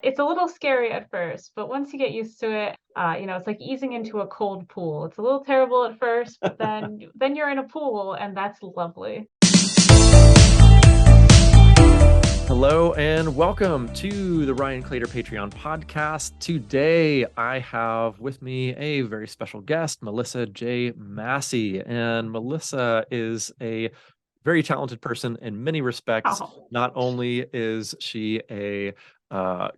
It's a little scary at first, but once you get used to it, it's like easing into a cold pool. It's a little terrible at first, but then you're in a pool, and that's lovely. Hello and welcome to the Ryan Claytor Patreon podcast. Today I have with me a very special guest, Melissa J. Massey. And Melissa is a very talented person in many respects. Oh, Not only is she a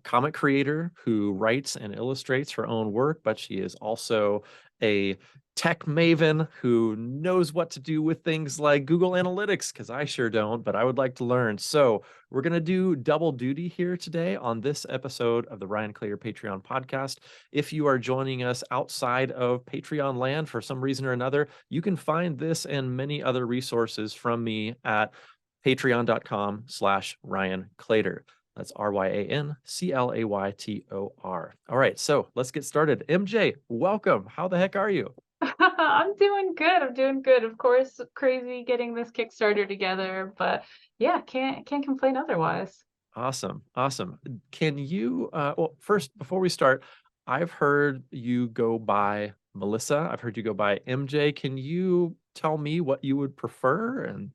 comic creator who writes and illustrates her own work, but she is also a tech maven who knows what to do with things like Google Analytics, because I sure don't, but I would like to learn. So we're going to do double duty here today on this episode of the Ryan Claytor Patreon podcast. If you are joining us outside of Patreon land for some reason or another, you can find this and many other resources from me at patreon.com/Ryan Claytor. That's RyanClaytor. All right, so let's get started. MJ, welcome. How the heck are you? I'm doing good. I'm doing good. Of course, crazy getting this Kickstarter together, but yeah, can't complain otherwise. Awesome. Awesome. Can you, well, first, before we start, I've heard you go by Melissa. I've heard you go by MJ. Can you tell me what you would prefer? And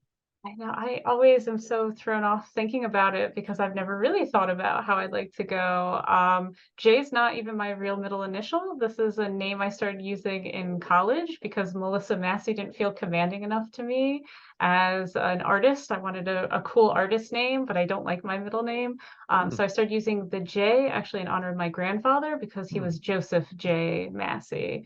I know I always am so thrown off thinking about it because I've never really thought about how I'd like to go. Jay's not even my real middle initial. This is a name I started using in college because Melissa Massey didn't feel commanding enough to me as an artist. I wanted a cool artist name, but I don't like my middle name. hmm, So I started using the J actually in honor of my grandfather because he hmm. was Joseph J. Massey.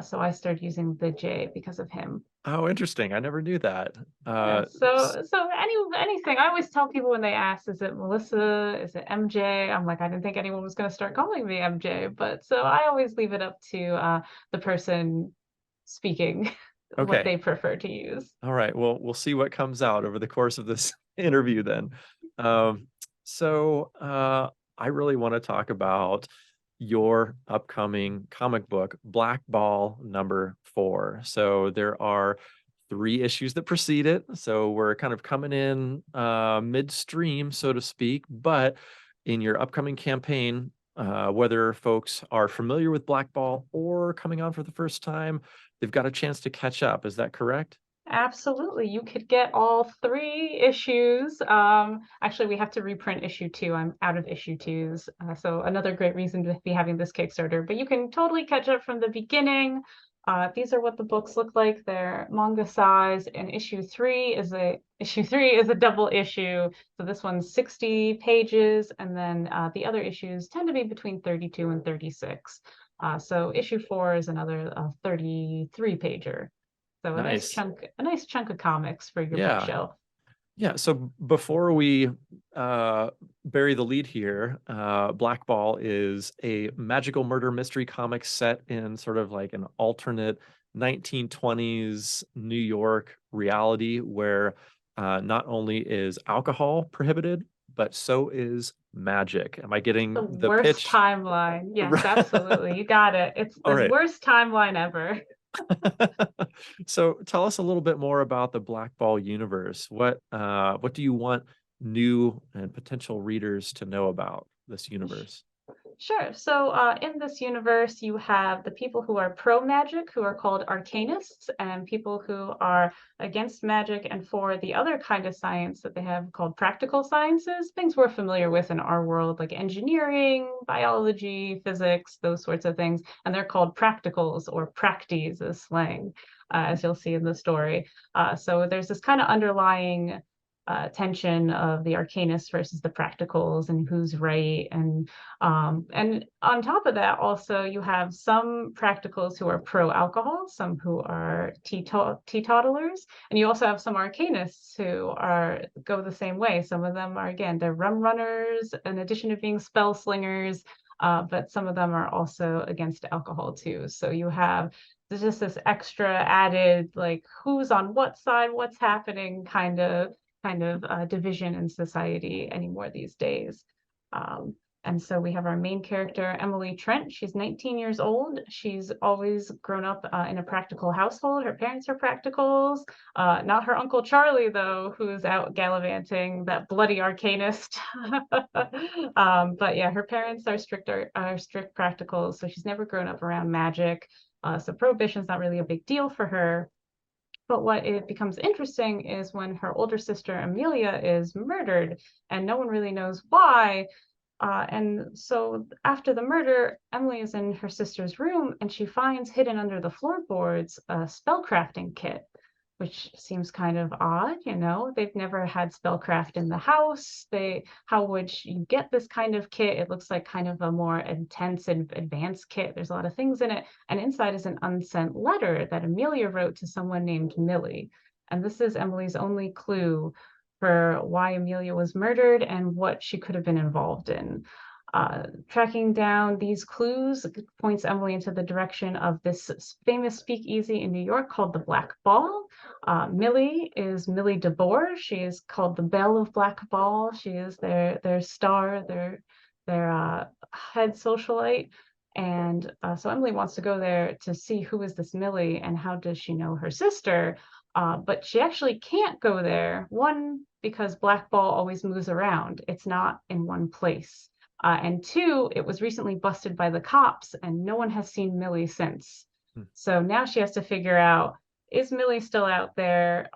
So I started using the J because of him. Oh, interesting. I never knew that. Yeah, Uh, so anything. I always tell people when they ask, is it Melissa? Is it MJ? I'm like, I didn't think anyone was gonna start calling me MJ, but so I always leave it up to the person speaking what okay. they prefer to use. All right. Well, we'll see what comes out over the course of this interview then. Um, so I really want to talk about your upcoming comic book, Black Ball #4. So there are 3 issues that precede it. So we're kind of coming in midstream, so to speak. But in your upcoming campaign, whether folks are familiar with Black Ball or coming on for the first time, they've got a chance to catch up. Is that correct? Absolutely. You could get all 3 issues. Actually, we have to reprint issue 2. I'm out of issue 2s. So another great reason to be having this Kickstarter. But you can totally catch up from the beginning. These are what the books look like. They're manga size, and issue 3 is a double issue. So this one's 60 pages, and then the other issues tend to be between 32 and 36. So issue 4 is another 33 pager. So Nice. a nice chunk of comics for your Yeah. bookshelf. Yeah. So before we bury the lead here, Black Ball is a magical murder mystery comic set in sort of like an alternate 1920s New York reality where not only is alcohol prohibited, but so is magic. Am I The getting the worst pitch? timeline. Yes, absolutely. You got it. It's All the right. worst timeline ever. So tell us a little bit more about the Black Ball universe. What do you want new and potential readers to know about this universe? Sure. So, in this universe, you have the people who are pro magic, who are called arcanists, and people who are against magic and for the other kind of science that they have called practical sciences, things we're familiar with in our world, like engineering, biology, physics, those sorts of things. And they're called practicals or practies as slang, as you'll see in the story. So, there's this kind of underlying tension of the arcanists versus the practicals and who's right and on top of that, also, you have some practicals who are pro alcohol, some who are teetotalers, and you also have some arcanists who are go the same way. Some of them are, again, they're rum runners, in addition to being spell slingers, but some of them are also against alcohol too. So you have there's just this extra added, like, who's on what side, what's happening kind of division in society anymore these days. And so we have our main character, Emily Trent. She's 19 years old. She's always grown up in a practical household. Her parents are practicals. Not her Uncle Charlie, though, who's out gallivanting, that bloody arcanist. But yeah, her parents are strict practicals, so she's never grown up around magic. So prohibition's not really a big deal for her. But what it becomes interesting is when her older sister Amelia is murdered, and no one really knows why. And so after the murder, Emily is in her sister's room and she finds hidden under the floorboards a spellcrafting kit, which seems kind of odd, you know. They've never had spellcraft in the house. How would you get this kind of kit? It looks like kind of a more intense and advanced kit. There's a lot of things in it. And inside is an unsent letter that Amelia wrote to someone named Millie. And this is Emily's only clue for why Amelia was murdered and what she could have been involved in. Tracking down these clues points Emily into the direction of this famous speakeasy in New York called the Black Ball. Millie is Millie DeBoer. She is called the Belle of Black Ball. She is their star, their head socialite. And so Emily wants to go there to see who is this Millie and how does she know her sister. But she actually can't go there. One, because Black Ball always moves around. It's not in one place. And two, it was recently busted by the cops and no one has seen Millie since. So now she has to figure out, is Millie still out there?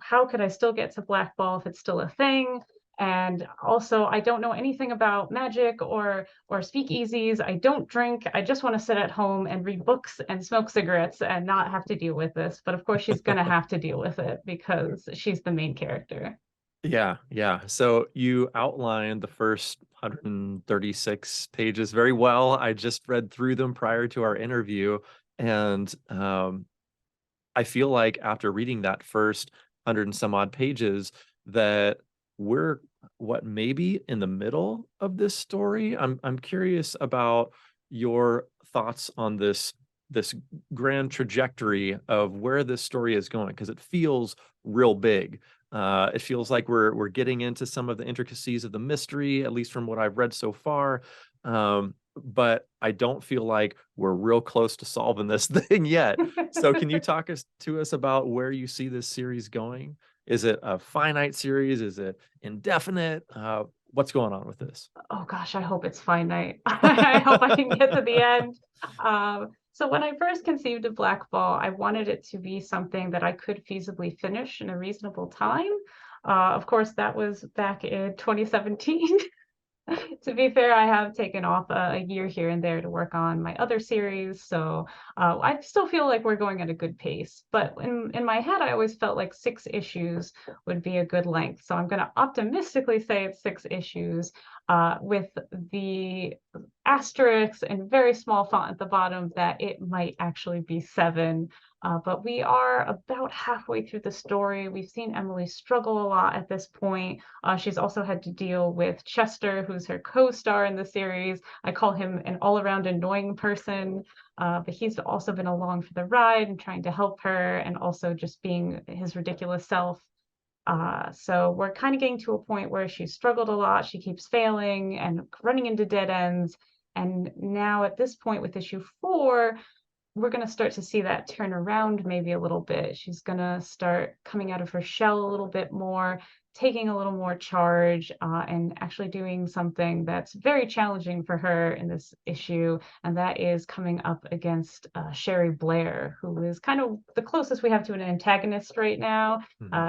How could I still get to Black Ball if it's still a thing? And also, I don't know anything about magic or speakeasies. I don't drink. I just want to sit at home and read books and smoke cigarettes and not have to deal with this. But of course, she's going to have to deal with it because she's the main character. Yeah, yeah. So you outlined the first 136 pages very well. I just read through them prior to our interview, and I feel like after reading that first 100 and some odd pages, that we're what maybe in the middle of this story. I'm curious about your thoughts on this grand trajectory of where this story is going because it feels real big. It feels like we're getting into some of the intricacies of the mystery, at least from what I've read so far. But I don't feel like we're real close to solving this thing yet. So can you talk to us about where you see this series going? Is it a finite series? Is it indefinite? What's going on with this? Oh gosh, I hope it's finite. I hope I can get to the end. So when I first conceived of Black Ball, I wanted it to be something that I could feasibly finish in a reasonable time. Of course, that was back in 2017. To be fair, I have taken off a year here and there to work on my other series, so I still feel like we're going at a good pace. But in my head, I always felt like 6 issues would be a good length. So I'm going to optimistically say it's 6 issues, with the asterisks and very small font at the bottom that it might actually be 7. But we are about halfway through the story. We've seen Emily struggle a lot at this point. She's also had to deal with Chester, who's her co-star in the series. I call him an all-around annoying person, but he's also been along for the ride and trying to help her and also just being his ridiculous self. So we're kind of getting to a point where she's struggled a lot. She keeps failing and running into dead ends. And now at this point with issue 4, we're going to start to see that turn around maybe a little bit. She's going to start coming out of her shell a little bit more, taking a little more charge, and actually doing something that's very challenging for her in this issue. And that is coming up against Sherry Blair, who is kind of the closest we have to an antagonist right now.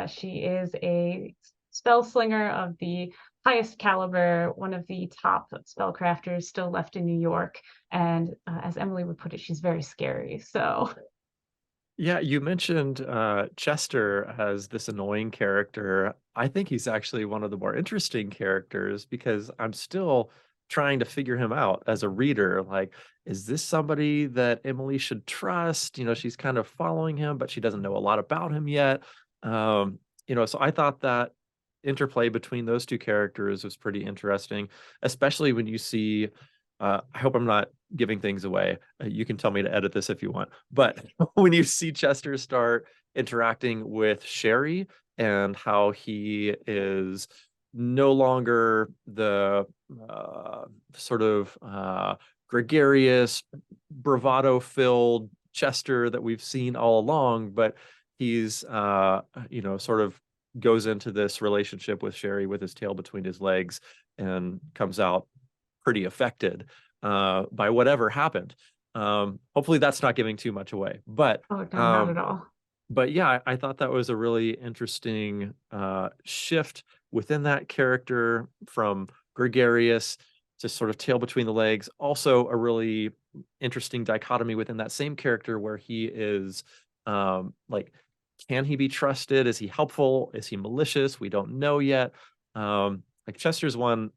She is a spell slinger of the highest caliber, one of the top spellcrafters still left in New York. And as Emily would put it, she's very scary. So Yeah, you mentioned Chester as this annoying character. I think he's actually one of the more interesting characters because I'm still trying to figure him out as a reader. Like, is this somebody that Emily should trust? She's kind of following him, but she doesn't know a lot about him yet. So I thought that interplay between those two characters was pretty interesting, especially when you see I hope I'm not giving things away. You can tell me to edit this if you want. But when you see Chester start interacting with Sherry and how he is no longer the sort of gregarious, bravado-filled Chester that we've seen all along, but he's sort of goes into this relationship with Sherry with his tail between his legs and comes out pretty affected by whatever happened. Hopefully that's not giving too much away, but Oh, no, not at all. yeah, I thought that was a really interesting shift within that character from gregarious to sort of tail between the legs. Also, a really interesting dichotomy within that same character where he is like, can he be trusted? Is he helpful? Is he malicious? We don't know yet. Like Chester's one,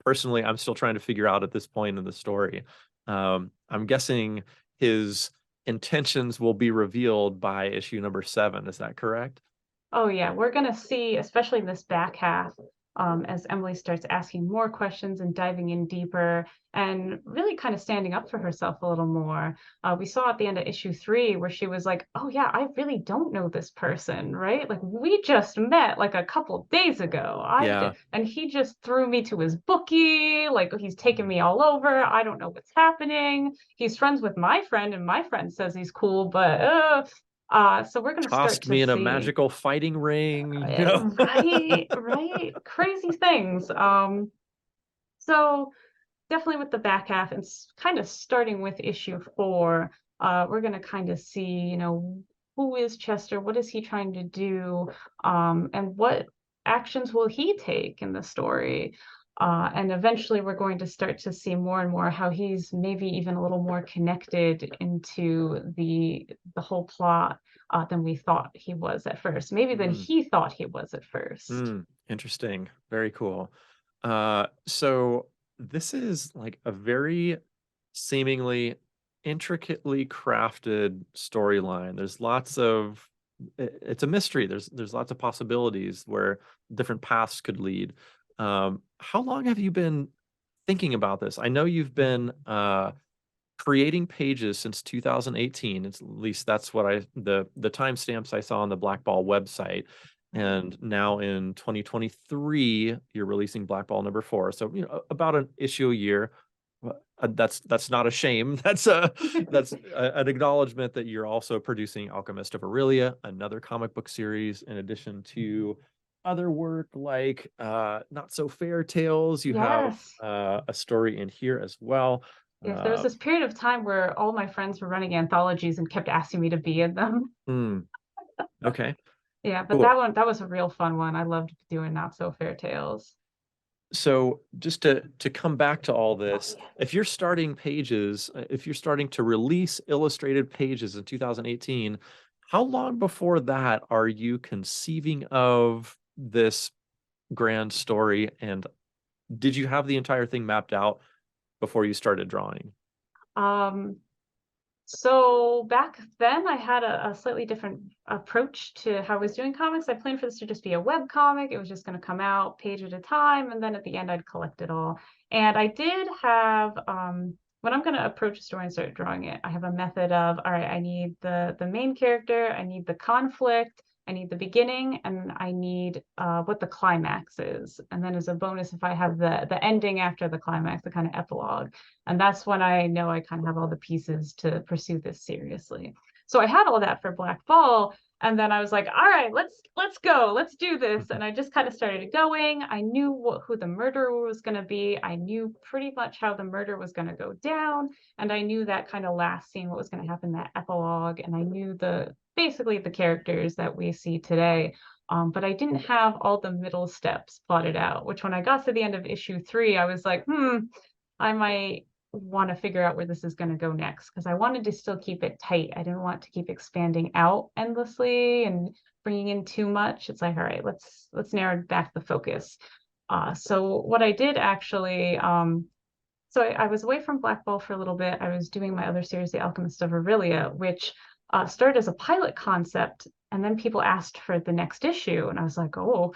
personally, I'm still trying to figure out at this point in the story. I'm guessing his intentions will be revealed by issue number 7. Is that correct? Oh yeah, we're gonna see, especially in this back half, as Emily starts asking more questions and diving in deeper and really kind of standing up for herself a little more. We saw at the end of issue 3 where she was like, "Oh yeah, I really don't know this person, right? Like we just met like a couple days ago. Yeah. And he just threw me to his bookie. Like he's taking me all over. I don't know what's happening. He's friends with my friend, and my friend says he's cool, but so we're going to start Tossed to me in a see magical fighting ring. right, right, crazy things. So definitely with the back half and kind of starting with issue 4, we're going to kind of see, who is Chester? What is he trying to do? And what actions will he take in the story? And eventually we're going to start to see more and more how he's maybe even a little more connected into the whole plot than we thought he was at first. Maybe than Mm, he thought he was at first. interesting. Very cool. So this is like a very seemingly intricately crafted storyline. There's lots of it's a mystery. There's lots of possibilities where different paths could lead. How long have you been thinking about this? I know you've been creating pages since 2018. It's, at least that's what the timestamps I saw on the Black Ball website. And now in 2023, you're releasing Black Ball number 4. So, about an issue a year. That's not a shame. An acknowledgement that you're also producing Alchemist of Aurelia, another comic book series, in addition to other work like Not So Fair Tales. You have Yes. a story in here as well. Yes, there was this period of time where all my friends were running anthologies and kept asking me to be in them. Okay, Yeah, but cool. that was a real fun one. I loved doing Not So Fair Tales. So just to come back to all this, if you're starting pages, if you're starting to release illustrated pages in 2018, how long before that are you conceiving of this grand story? And did you have the entire thing mapped out before you started drawing? Um, So back then, I had a slightly different approach to how I was doing comics. I planned for this to just be a web comic. It was just going to come out page at a time, and then at the end, I'd collect it all. And I did have, when I'm going to approach a story and start drawing it, I have a method of, all right, I need the main character, I need the conflict, I need the beginning, and I need what the climax is. And then as a bonus, if I have the ending after the climax, the kind of epilogue. And that's when I know I kind of have all the pieces to pursue this seriously. So I had all that for Black Ball. And then I was like, all right, let's go, let's do this. And I just kind of started going. I knew who the murderer was going to be. I knew pretty much how the murder was going to go down. And I knew that kind of last scene, what was going to happen, that epilogue. And I knew basically the characters that we see today. But I didn't have all the middle steps plotted out, which when I got to the end of issue 3, I was like, I might want to figure out where this is going to go next, because I wanted to still keep it tight. I didn't want to keep expanding out endlessly and bringing in too much. It's like, all right, let's narrow back the focus. So what I did actually, so I was away from Black Ball for a little bit. I was doing my other series, The Alchemist of Aurelia, which started as a pilot concept, and then people asked for the next issue, and I was like, oh.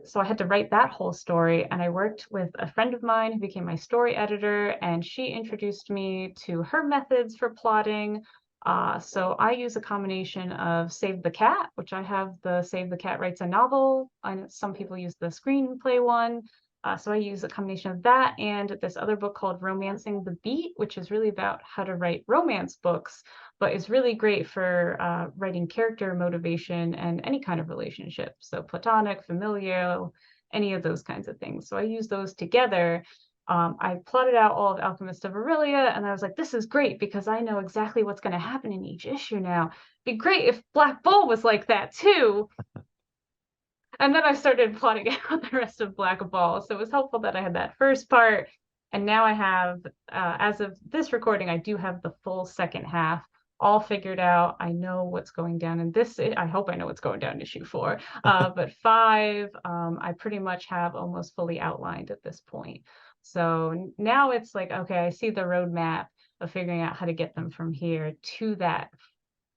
So I had to write that whole story, and I worked with a friend of mine who became my story editor, and she introduced me to her methods for plotting. So I use a combination of Save the Cat, which I have the Save the Cat Writes a Novel. I know some people use the screenplay one. So I use a combination of that and this other book called Romancing the Beat, which is really about how to write romance books, but is really great for writing character motivation and any kind of relationship. So platonic, familial, any of those kinds of things. So I use those together. I plotted out all of Alchemist of Aurelia, and I was like, this is great because I know exactly what's going to happen in each issue now. It'd be great if Black Bull was like that too. And then I started plotting out the rest of Black Ball. So it was helpful that I had that first part. And now I have, as of this recording, I do have the full second half all figured out. I know what's going down in this. I hope I know what's going down in issue 4. But 5, I pretty much have almost fully outlined at this point. So now it's like, okay, I see the roadmap of figuring out how to get them from here to that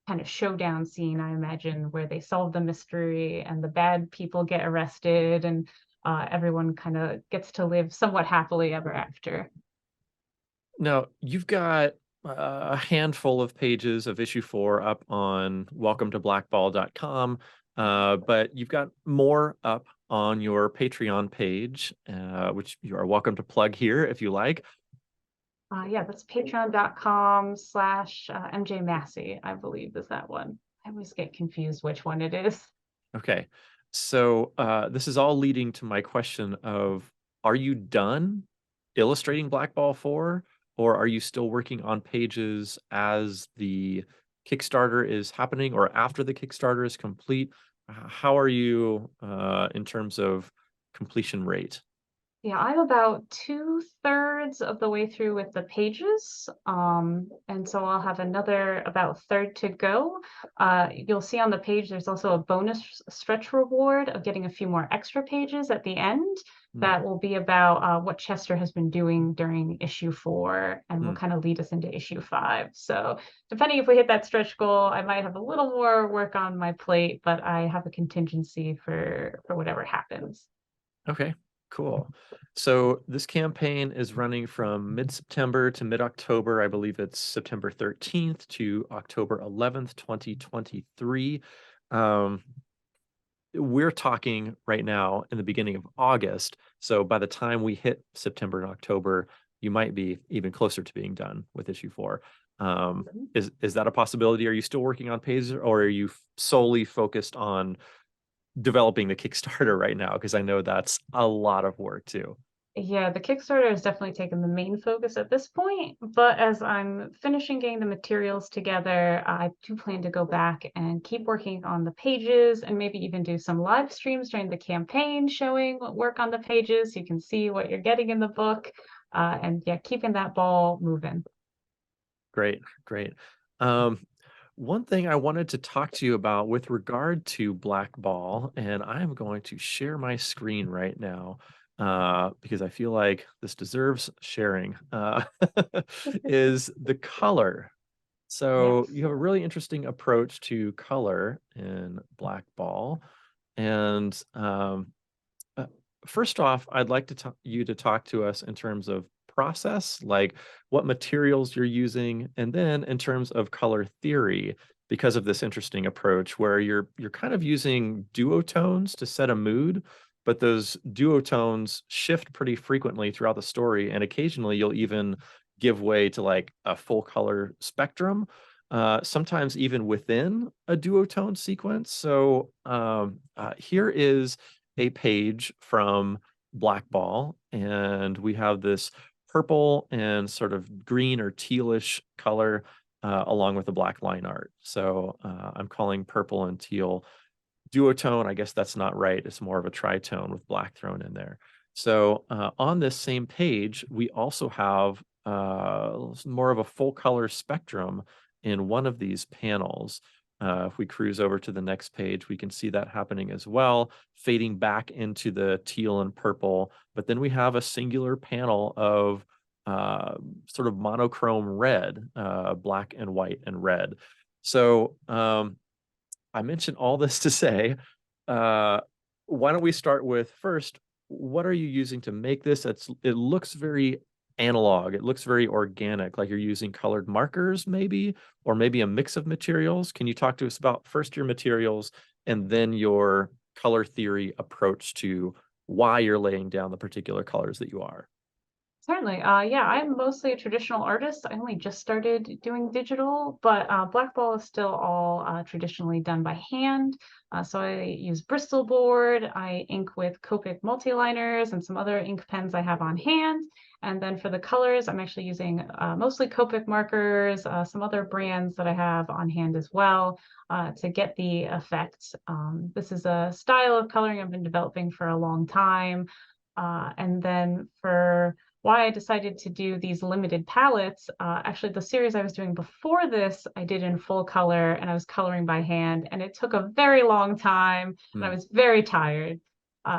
kind of showdown scene, I imagine, where they solve the mystery and the bad people get arrested and everyone kind of gets to live somewhat happily ever after. Now, you've got a handful of pages of issue 4 up on welcometoblackball.com, but you've got more up on your Patreon page, which you are welcome to plug here if you like. Yeah, that's patreon.com/MJ Massey, I believe is that one. I always get confused which one it is. Okay. So this is all leading to my question of, are you done illustrating Black Ball 4, or are you still working on pages as the Kickstarter is happening or after the Kickstarter is complete? How are you in terms of completion rate? Yeah, I'm about 2/3 of the way through with the pages. And so I'll have another about third to go. You'll see on the page there's also a bonus stretch reward of getting a few more extra pages at the end Hmm. that will be about what Chester has been doing during issue 4 and will Hmm. kind of lead us into issue 5. So depending if we hit that stretch goal, I might have a little more work on my plate, but I have a contingency for whatever happens. Okay, cool. So this campaign is running from mid-September to mid-October. I believe it's September 13th to October 11th, 2023. Um, we're talking right now in the beginning of August. So by the time we hit September and October, you might be even closer to being done with issue 4. Is that a possibility? Are you still working on pages, or are you solely focused on developing the Kickstarter right now? Because I know that's a lot of work too. Yeah, the Kickstarter has definitely taken the main focus at this point, but as I'm finishing getting the materials together, I do plan to go back and keep working on the pages and maybe even do some live streams during the campaign showing what work on the pages so you can see what you're getting in the book. And yeah, keeping that ball moving. Great, great. Um, one thing I wanted to talk to you about with regard to Black Ball, and I'm going to share my screen right now because I feel like this deserves sharing, is the color. So Yes. you have a really interesting approach to color in Black Ball. And uh, first off, I'd like to you to talk to us in terms of process, like what materials you're using, and then in terms of color theory, because of this interesting approach where you're kind of using duotones to set a mood, but those duotones shift pretty frequently throughout the story, and occasionally you'll even give way to like a full color spectrum. Sometimes even within a duotone sequence. So here is a page from Black Ball, and we have this purple and sort of green or tealish color along with the black line art. So I'm calling purple and teal duotone. I guess that's not right. It's more of a tritone with black thrown in there. So on this same page, we also have more of a full color spectrum in one of these panels. If we cruise over to the next page, we can see that happening as well, fading back into the teal and purple. But then we have a singular panel of sort of monochrome red, black and white and red. So I mentioned all this to say, uh, why don't we start with first, what are you using to make this? It looks very analog. It looks very organic, like you're using colored markers, maybe, or maybe a mix of materials. Can you talk to us about first your materials and then your color theory approach to why you're laying down the particular colors that you are? Certainly. Yeah, I'm mostly a traditional artist. I only just started doing digital, but black ball is still all traditionally done by hand. So I use Bristol board. I ink with Copic multiliners and some other ink pens I have on hand. And then for the colors, I'm actually using mostly Copic markers, some other brands that I have on hand as well to get the effect. This is a style of coloring I've been developing for a long time. And then for why I decided to do these limited palettes. Actually, the series I was doing before this, I did in full color and I was coloring by hand, and it took a very long time and I Mm, was very tired.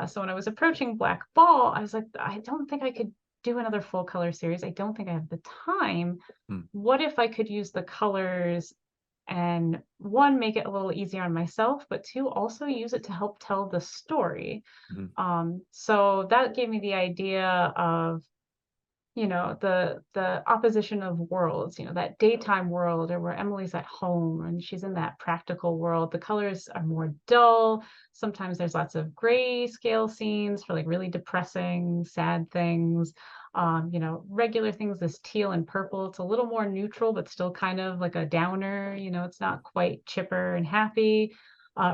So when I was approaching Black Ball, I was like, I don't think I could do another full color series. I don't think I have the time. mm, What if I could use the colors and one, make it a little easier on myself, but two, also use it to help tell the story. mm, So that gave me the idea of the opposition of worlds, that daytime world or where Emily's at home and she's in that practical world. The colors are more dull. Sometimes there's lots of gray scale scenes for like really depressing, sad things. Regular things, this teal and purple, it's a little more neutral but still kind of like a downer. It's not quite chipper and happy.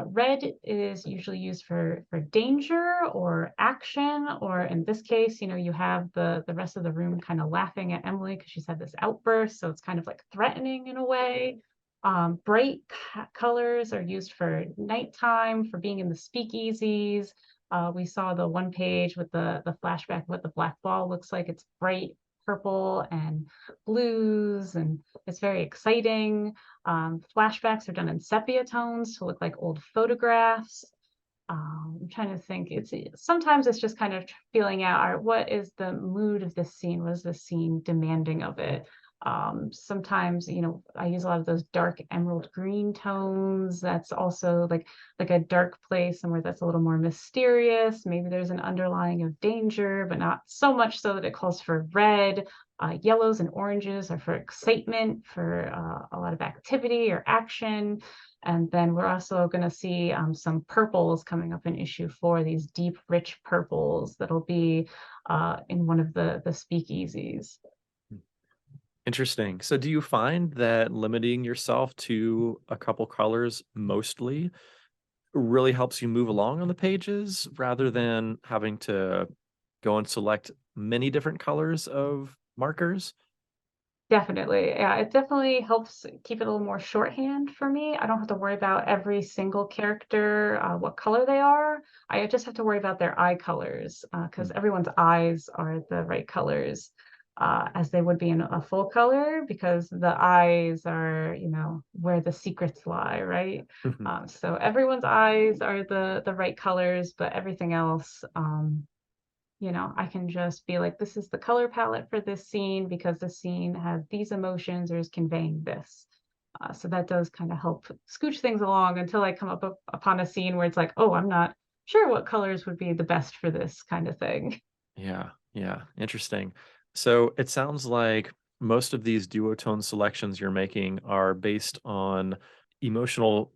Red is usually used for danger or action, or in this case, you have the rest of the room kind of laughing at Emily because she's had this outburst, so it's kind of like threatening in a way. Bright colors are used for nighttime, for being in the speakeasies. We saw the one page with the flashback of what the black ball looks like. It's bright purple and blues, and it's very exciting. Flashbacks are done in sepia tones to look like old photographs. I'm trying to think. It's sometimes it's just kind of feeling out, all right, what is the mood of this scene? What is the scene demanding of it? Sometimes, I use a lot of those dark emerald green tones. That's also like a dark place, somewhere that's a little more mysterious. Maybe there's an underlying of danger, but not so much so that it calls for red. Yellows and oranges are for excitement, for a lot of activity or action. And then we're also going to see some purples coming up in issue 4, these deep, rich purples that'll be in one of the speakeasies. mm. Interesting. So do you find that limiting yourself to a couple colors mostly really helps you move along on the pages rather than having to go and select many different colors of markers? Definitely. Yeah, it definitely helps keep it a little more shorthand for me. I don't have to worry about every single character, what color they are. I just have to worry about their eye colors, because Mm. everyone's eyes are the right colors, as they would be in a full color, because the eyes are, where the secrets lie, right? So everyone's eyes are the right colors, but everything else, I can just be like, this is the color palette for this scene because the scene has these emotions or is conveying this. So that does kind of help scooch things along until I come upon a scene where it's like, oh, I'm not sure what colors would be the best for this kind of thing. Yeah, yeah, interesting. So it sounds like most of these duotone selections you're making are based on emotional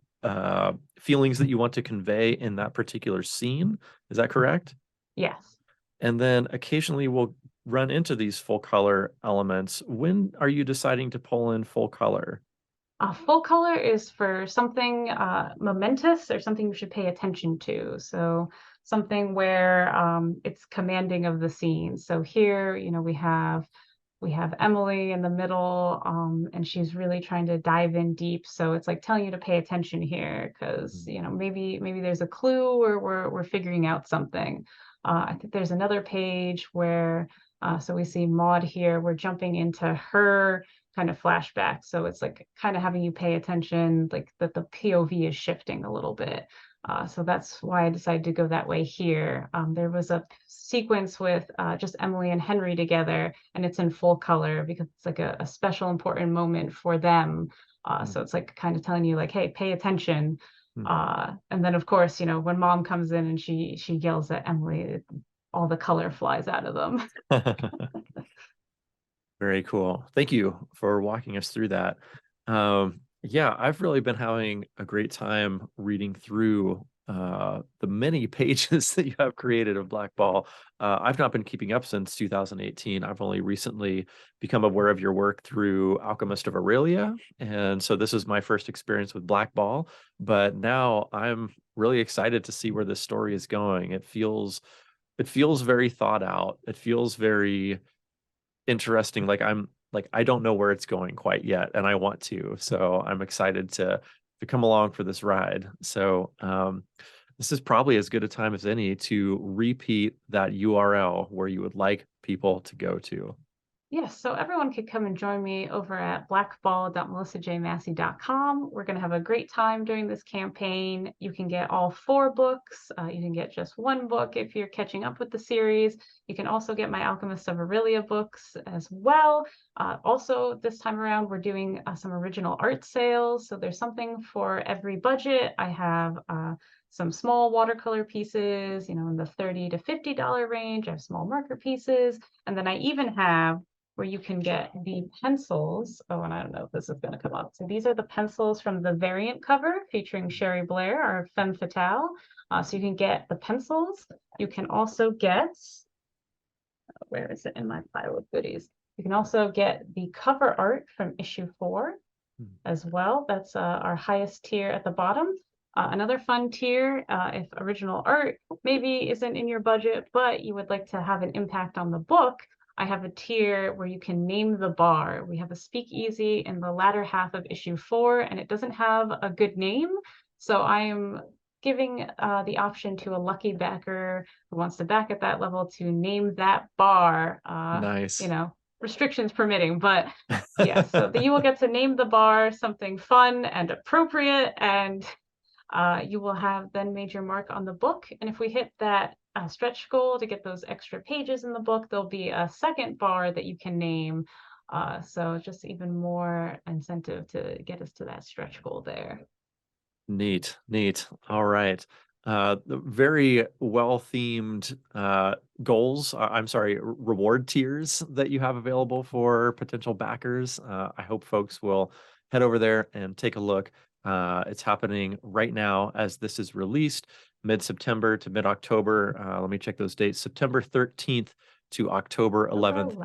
feelings that you want to convey in that particular scene. Is that correct? Yes. And then occasionally we'll run into these full color elements. When are you deciding to pull in full color? Full color is for something momentous or something you should pay attention to. So something where it's commanding of the scene. So here, we have Emily in the middle, and she's really trying to dive in deep. So it's like telling you to pay attention here because Mhm. maybe there's a clue or we're figuring out something. I think there's another page where so we see Maud here. We're jumping into her kind of flashback. So it's like kind of having you pay attention, like that the POV is shifting a little bit. So that's why I decided to go that way here. There was a sequence with just Emily and Henry together, and it's in full color because it's like a special important moment for them. Mm, So it's like kind of telling you like, hey, pay attention. mm. And then of course, when mom comes in and she yells at Emily, all the color flies out of them. Very cool. Thank you for walking us through that. Yeah, I've really been having a great time reading through the many pages that you have created of Black Ball. I've not been keeping up since 2018. I've only recently become aware of your work through Alchemist of Aurelia, and so this is my first experience with Black Ball. But now I'm really excited to see where this story is going. It feels very thought out. It feels very interesting. Like I don't know where it's going quite yet, and I want to. So I'm excited to come along for this ride. So this is probably as good a time as any to repeat that URL where you would like people to go to. Yes, so everyone could come and join me over at blackball.melissajmassey.com. We're going to have a great time during this campaign. You can get all 4 books. You can get just 1 book if you're catching up with the series. You can also get my Alchemist of Aurelia books as well. Also, this time around, we're doing some original art sales. So there's something for every budget. I have some small watercolor pieces, in the $30 to $50 range. I have small marker pieces. And then I even have where you can get the pencils. Oh, and I don't know if this is going to come up. So these are the pencils from the variant cover featuring Sherry Blair, our femme fatale. So you can get the pencils. You can also get, where is it in my pile of goodies? You can also get the cover art from issue 4 as well. That's our highest tier at the bottom. Another fun tier, if original art maybe isn't in your budget, but you would like to have an impact on the book, I have a tier where you can name the bar. We have a speakeasy in the latter half of issue 4, and it doesn't have a good name. So I am giving the option to a lucky backer who wants to back at that level to name that bar, Nice. restrictions permitting. But yes, so you will get to name the bar something fun and appropriate, and you will have then made your mark on the book. And if we hit that stretch goal to get those extra pages in the book, there'll be a second bar that you can name. So just even more incentive to get us to that stretch goal there. Neat, neat. All right. Very well themed goals. I'm sorry, reward tiers that you have available for potential backers. I hope folks will head over there and take a look. It's happening right now as this is released, mid-September to mid-October. Let me check those dates. September 13th to October 11th,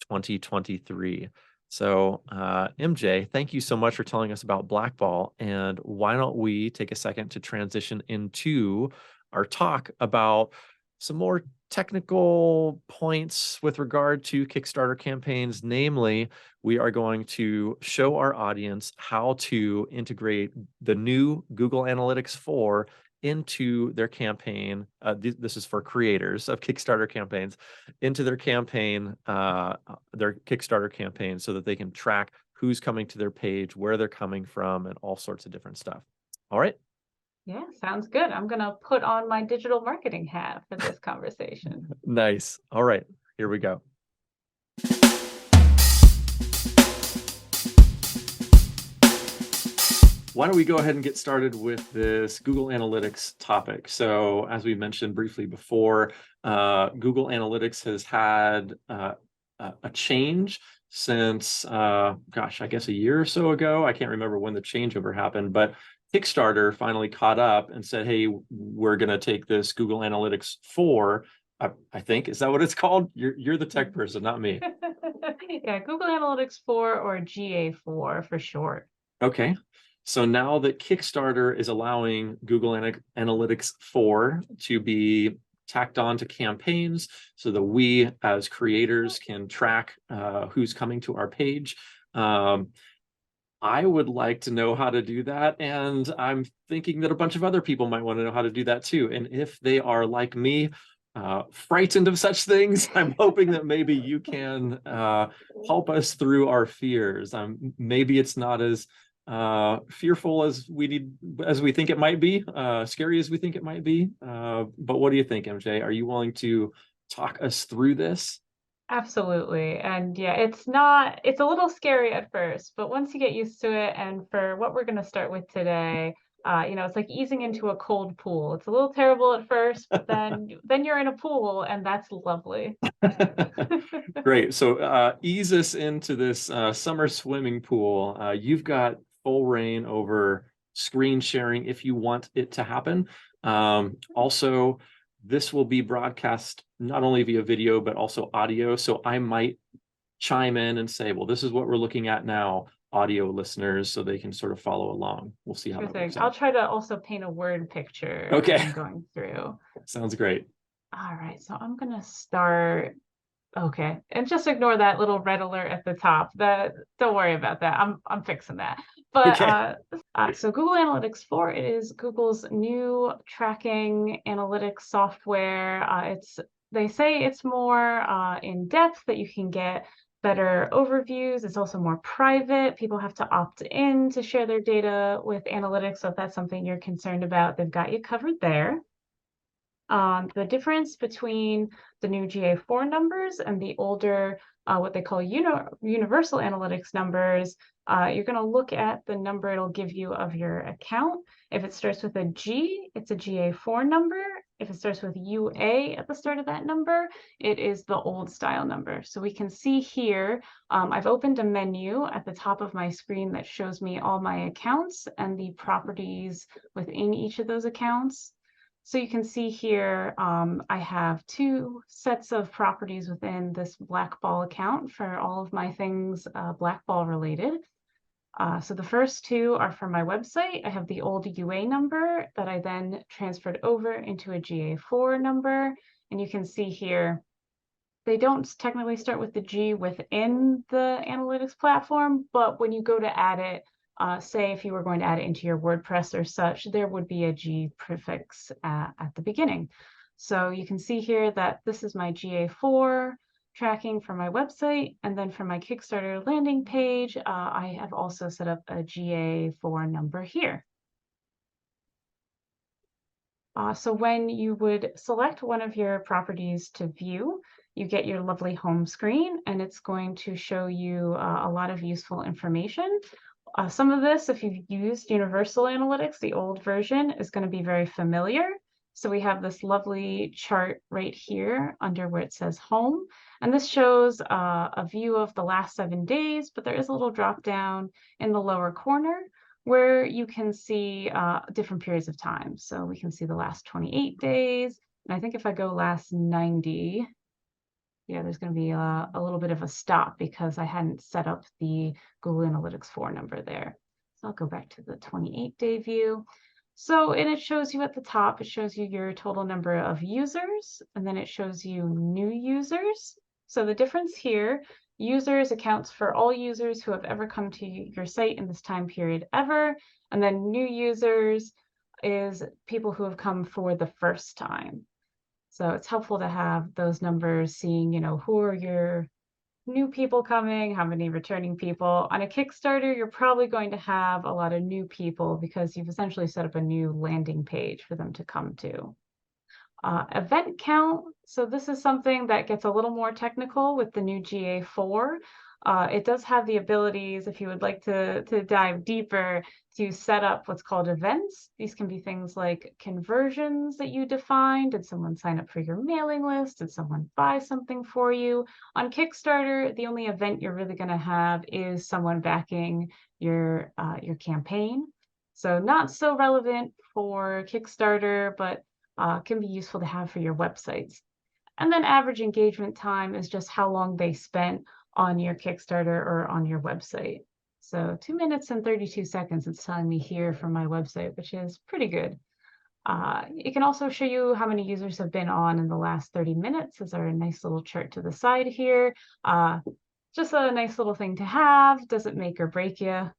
2023. So, MJ, thank you so much for telling us about Black Ball. And why don't we take a second to transition into our talk about some more technical points with regard to Kickstarter campaigns. Namely, we are going to show our audience how to integrate the new Google Analytics 4 into their campaign. This is for creators of Kickstarter campaigns, into their campaign, their Kickstarter campaign, so that they can track who's coming to their page, where they're coming from, and all sorts of different stuff. All right. Yeah, sounds good. I'm going to put on my digital marketing hat for this conversation. Nice. All right, here we go. Why don't we go ahead and get started with this Google Analytics topic? So as we mentioned briefly before, Google Analytics has had a change since, gosh, I guess a year or so ago. I can't remember when the changeover happened, but Kickstarter finally caught up and said, hey, we're going to take this Google Analytics 4, I think. Is that what it's called? You're the tech person, not me. Yeah, Google Analytics 4 or GA4 for short. Okay. So now that Kickstarter is allowing Google Analytics 4 to be tacked on to campaigns so that we as creators can track who's coming to our page, I would like to know how to do that. And I'm thinking that a bunch of other people might want to know how to do that too. And if they are like me, frightened of such things, I'm hoping that maybe you can help us through our fears. Maybe it's not as fearful as we think it might be, scary as we think it might be. But what do you think, MJ? Are you willing to talk us through this? Absolutely. And yeah, it's a little scary at first, but once you get used to it, and for what we're going to start with today, It's like easing into a cold pool. It's a little terrible at first, but then you're in a pool, and that's lovely. Great. So ease us into this summer swimming pool. You've got full reign over screen sharing if you want it to happen. Also, this will be broadcast not only via video, but also audio. So I might chime in and say, well, this is what we're looking at now, audio listeners, so they can sort of follow along. We'll see how Sure that thing. works I'll out. try to also paint a word picture as Okay. I'm going through. Sounds great. All right, so I'm gonna start. Okay, and just ignore that little red alert at the top. Don't worry about that. I'm fixing that. But Okay. so Google Analytics 4, it is Google's new tracking analytics software. They say it's more in depth, that you can get better overviews. It's also more private. People have to opt in to share their data with analytics. So if that's something you're concerned about, they've got you covered there. The difference between the new GA4 numbers and the older, what they call universal analytics numbers, you're going to look at the number it'll give you of your account. If it starts with a G, it's a GA4 number. If it starts with UA at the start of that number, it is the old style number. So we can see here, I've opened a menu at the top of my screen that shows me all my accounts and the properties within each of those accounts. So you can see here, I have two sets of properties within this Blackball account for all of my things Blackball related. So the first two are for my website. I have the old UA number that I then transferred over into a GA4 number. And you can see here, they don't technically start with the G within the analytics platform, but when you go to add it, say if you were going to add it into your WordPress or such, there would be a G prefix at the beginning. So you can see here that this is my GA4 tracking for my website. And then for my Kickstarter landing page, I have also set up a GA4 number here. So when you would select one of your properties to view, you get your lovely home screen, and it's going to show you a lot of useful information. Some of this, if you've used Universal Analytics, the old version, is going to be very familiar. So we have this lovely chart right here under where it says home. And this shows a view of the last 7 days, but there is a little drop down in the lower corner where you can see different periods of time. So we can see the last 28 days. And I think if I go last 90, yeah, there's going to be a little bit of a stop because I hadn't set up the Google Analytics 4 number there. So I'll go back to the 28-day view. So, and it shows you at the top, it shows you your total number of users, and then it shows you new users. So the difference here, users accounts for all users who have ever come to your site in this time period ever, and then new users is people who have come for the first time. So it's helpful to have those numbers, seeing, who are your new people coming, how many returning people. On a Kickstarter, you're probably going to have a lot of new people because you've essentially set up a new landing page for them to come to. Event count. So this is something that gets a little more technical with the new GA4. It does have the abilities, if you would like to dive deeper, to set up what's called events. These can be things like conversions that you define. Did someone sign up for your mailing list? Did someone buy something for you? On Kickstarter, the only event you're really going to have is someone backing your campaign. So not so relevant for Kickstarter, but can be useful to have for your websites. And then average engagement time is just how long they spent on your Kickstarter or on your website. So 2 minutes and 32 seconds, it's telling me here from my website, which is pretty good. It can also show you how many users have been on in the last 30 minutes. There's our nice little chart to the side here. Just a nice little thing to have. Doesn't make or break you.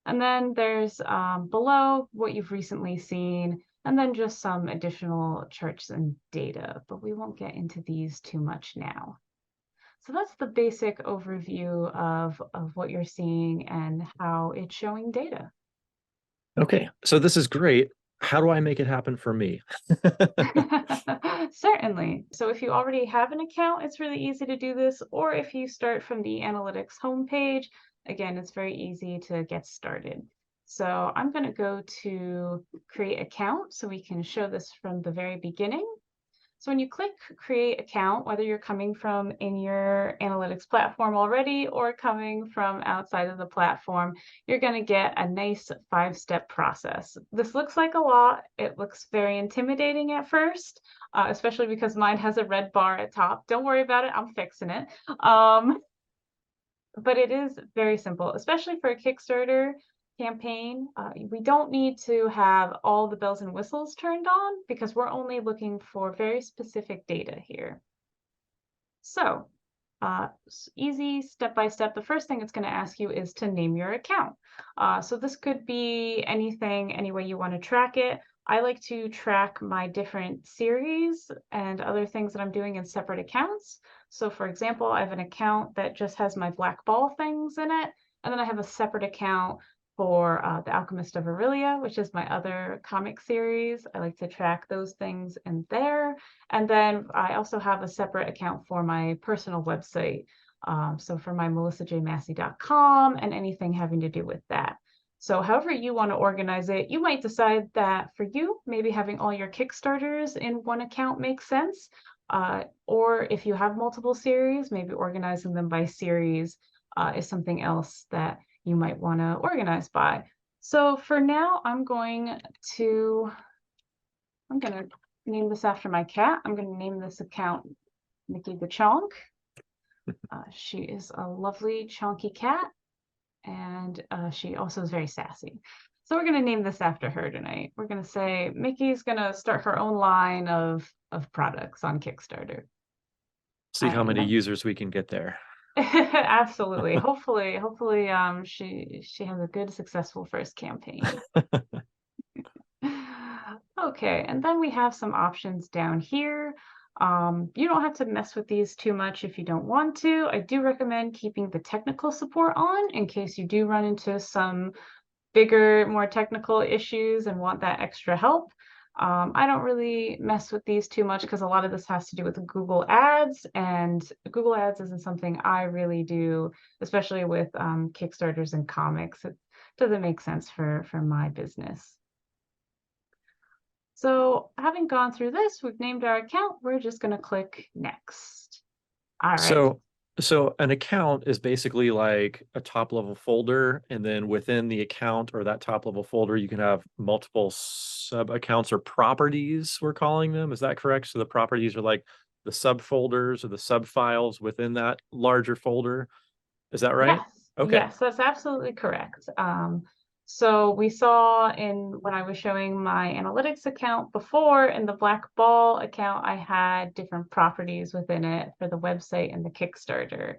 And then there's below what you've recently seen, and then just some additional charts and data, but we won't get into these too much now. So that's the basic overview of what you're seeing and how it's showing data. Okay, so this is great. How do I make it happen for me? Certainly. So if you already have an account, it's really easy to do this. Or if you start from the analytics homepage, again, it's very easy to get started. So I'm going to go to create account so we can show this from the very beginning. So when you click create account, whether you're coming from in your analytics platform already or coming from outside of the platform, you're going to get a nice 5-step process. This looks like a lot. It looks very intimidating at first, especially because mine has a red bar at top. Don't worry about it. I'm fixing it. But it is very simple, especially for a Kickstarter campaign. We don't need to have all the bells and whistles turned on because we're only looking for very specific data here. So easy step by step. The first thing it's going to ask you is to name your account. So this could be anything, any way you want to track it. I like to track my different series and other things that I'm doing in separate accounts. So for example, I have an account that just has my black ball things in it. And then I have a separate account for The Alchemist of Aurelia, which is my other comic series. I like to track those things in there. And then I also have a separate account for my personal website. So for my melissajmassey.com and anything having to do with that. So however you want to organize it, you might decide that for you, maybe having all your Kickstarters in one account makes sense. Or if you have multiple series, maybe organizing them by series is something else that you might want to organize by. So for now, I'm going to name this after my cat. I'm going to name this account Mickey the Chonk. She is a lovely chonky cat, and she also is very sassy. So we're going to name this after her tonight. We're going to say Mickey's going to start her own line of products on Kickstarter. See how many users we can get there. Absolutely. Hopefully, she has a good, successful first campaign. Okay, and then we have some options down here. You don't have to mess with these too much if you don't want to. I do recommend keeping the technical support on in case you do run into some bigger, more technical issues and want that extra help. I don't really mess with these too much because a lot of this has to do with Google Ads, and Google Ads isn't something I really do, especially with Kickstarters and comics. It doesn't make sense for my business. So having gone through this, we've named our account. We're just going to click next. All right. So an account is basically like a top level folder, and then within the account or that top level folder, you can have multiple sub accounts or properties, we're calling them. Is that correct? So the properties are like the subfolders or the sub files within that larger folder. Is that right? Yes. Okay. Yes, that's absolutely correct. So we saw when I was showing my analytics account before, in the black ball account, I had different properties within it for the website and the Kickstarter.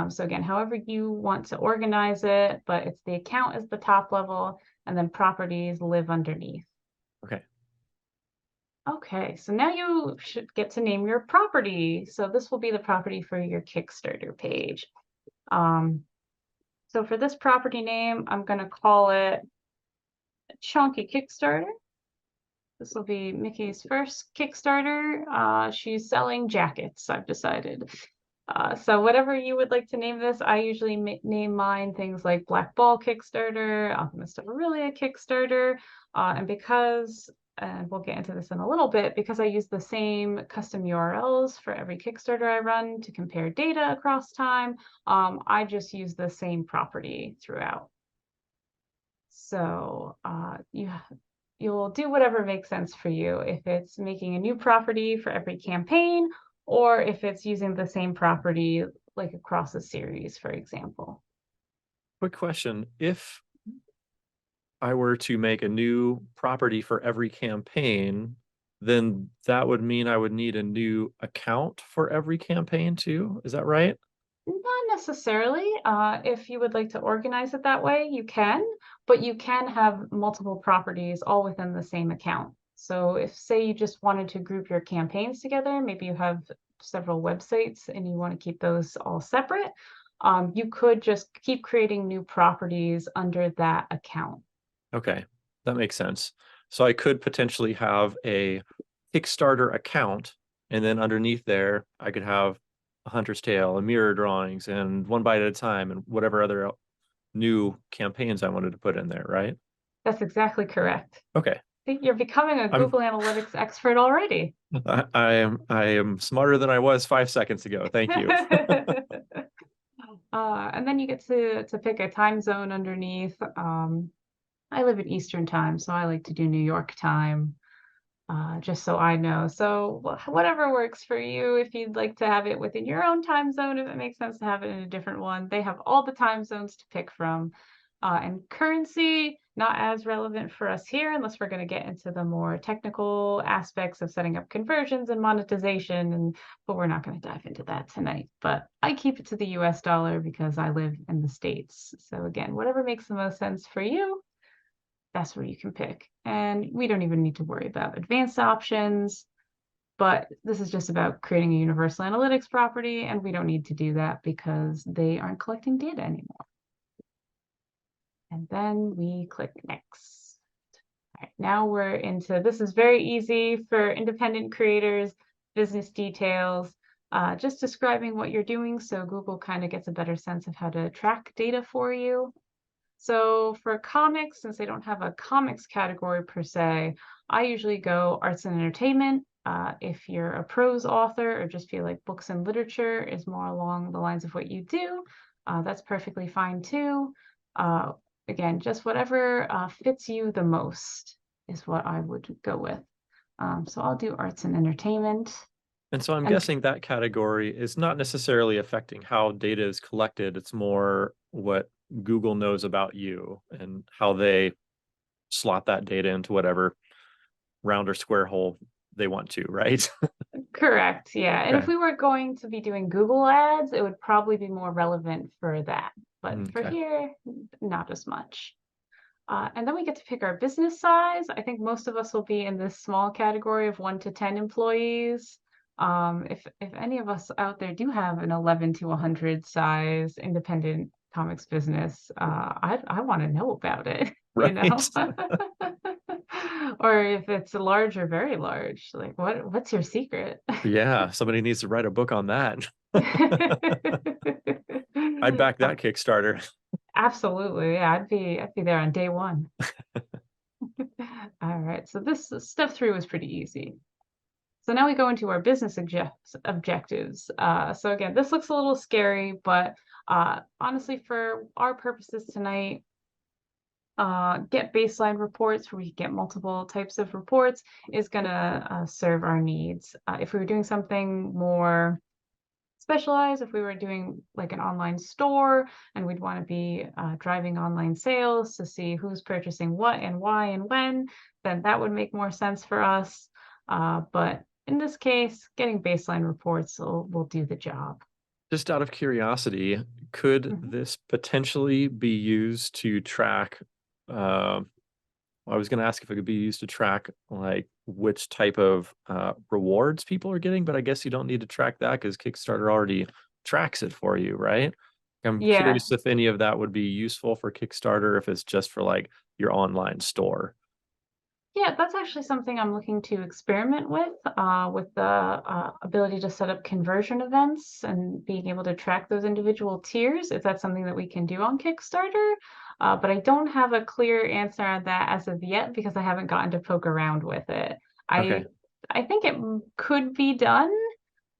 So again, however you want to organize it, but it's the account is the top level and then properties live underneath. Okay. Okay, so now you should get to name your property. So this will be the property for your Kickstarter page. So for this property name, I'm going to call it Chonky Kickstarter. This will be Mickey's first Kickstarter. She's selling jackets, I've decided. So whatever you would like to name this, I usually name mine things like Black Ball Kickstarter, Alchemist of Aurelia Kickstarter, and we'll get into this in a little bit, because I use the same custom URLs for every Kickstarter I run to compare data across time. I just use the same property throughout. So you'll do whatever makes sense for you. If it's making a new property for every campaign, or if it's using the same property like across a series, for example. Quick question. If I were to make a new property for every campaign, then that would mean I would need a new account for every campaign too. Is that right? Not necessarily. If you would like to organize it that way, you can, but you can have multiple properties all within the same account. So if, say, you just wanted to group your campaigns together, maybe you have several websites and you want to keep those all separate, you could just keep creating new properties under that account. Okay, that makes sense. So I could potentially have a Kickstarter account, and then underneath there, I could have a Hunter's Tale and mirror drawings and One Bite at a Time and whatever other new campaigns I wanted to put in there, right? That's exactly correct. Okay. Think you're becoming a I'm Google Analytics expert already. I am smarter than I was 5 seconds ago. Thank you. And then you get to pick a time zone underneath. I live in Eastern time, so I like to do New York time, just so I know. So whatever works for you, if you'd like to have it within your own time zone, if it makes sense to have it in a different one, they have all the time zones to pick from. And currency, not as relevant for us here, unless we're going to get into the more technical aspects of setting up conversions and monetization. But we're not going to dive into that tonight. But I keep it to the US dollar because I live in the States. So again, whatever makes the most sense for you, that's where you can pick. And we don't even need to worry about advanced options, but this is just about creating a universal analytics property, and we don't need to do that because they aren't collecting data anymore. And then we click next. All right, now we're into, this is very easy for independent creators, business details, just describing what you're doing so Google kind of gets a better sense of how to track data for you. So for comics, since they don't have a comics category per se, I usually go arts and entertainment. If you're a prose author or just feel like books and literature is more along the lines of what you do, that's perfectly fine too. Again, just whatever fits you the most is what I would go with. So I'll do arts and entertainment. And so I'm And guessing that category is not necessarily affecting how data is collected. It's more what Google knows about you and how they slot that data into whatever round or square hole they want to, right? correct, yeah. And if Okay. we were going to be doing Google ads, it would probably be more relevant for that. But for Okay. here, not as much. And then we get to pick our business size. I think most of us will be in this small category of 1 to 10 employees. If any of us out there do have an 11 to 100 size independent comics business, I want to know about it, you Right. know? Or if it's large or very large, like what's your secret? Yeah, somebody needs to write a book on that. I'd back that Kickstarter. Absolutely. Yeah, I'd be there on day one. All right. So this step 3 was pretty easy. So now we go into our business objectives. So again, this looks a little scary, but honestly, for our purposes tonight, get baseline reports where we get multiple types of reports is going to serve our needs. If we were doing something more specialized, if we were doing like an online store and we'd want to be driving online sales to see who's purchasing what and why and when, then that would make more sense for us. But in this case, getting baseline reports will do the job. Just out of curiosity, could Mhm. this potentially be used to track? I was going to ask if it could be used to track like which type of rewards people are getting, but I guess you don't need to track that because Kickstarter already tracks it for you, right? I'm Yeah, curious if any of that would be useful for Kickstarter if it's just for like your online store. yeah, that's actually something I'm looking to experiment with the ability to set up conversion events and being able to track those individual tiers, if that's something that we can do on Kickstarter. But I don't have a clear answer on that as of yet because I haven't gotten to poke around with it. I Okay. I think it could be done,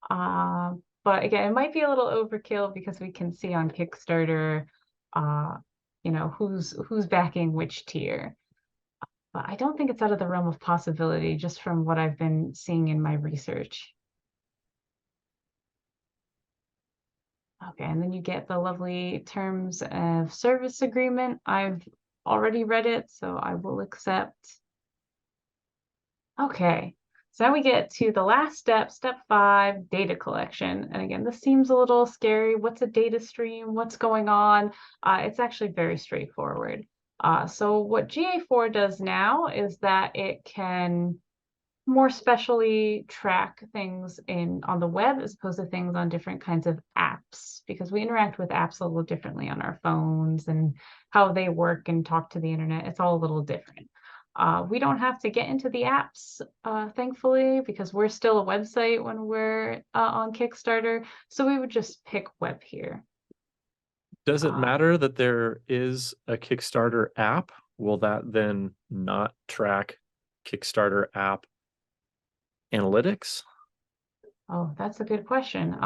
uh, but again, it might be a little overkill because we can see on Kickstarter, uh, who's backing which tier. But I don't think it's out of the realm of possibility just from what I've been seeing in my research. Okay, and then you get the lovely terms of service agreement. I've already read it, so I will accept. Okay, so now we get to the last step, step 5, data collection. And again, this seems a little scary. What's a data stream? What's going on? It's actually very straightforward. So what GA4 does now is that it can more specially track things in on the web as opposed to things on different kinds of apps because we interact with apps a little differently on our phones and how they work and talk to the internet. It's all a little different. We don't have to get into the apps, thankfully, because we're still a website when we're on Kickstarter. So we would just pick web here. Does it Uh, matter that there is a Kickstarter app, will that then not track Kickstarter app analytics? Oh, that's a good question.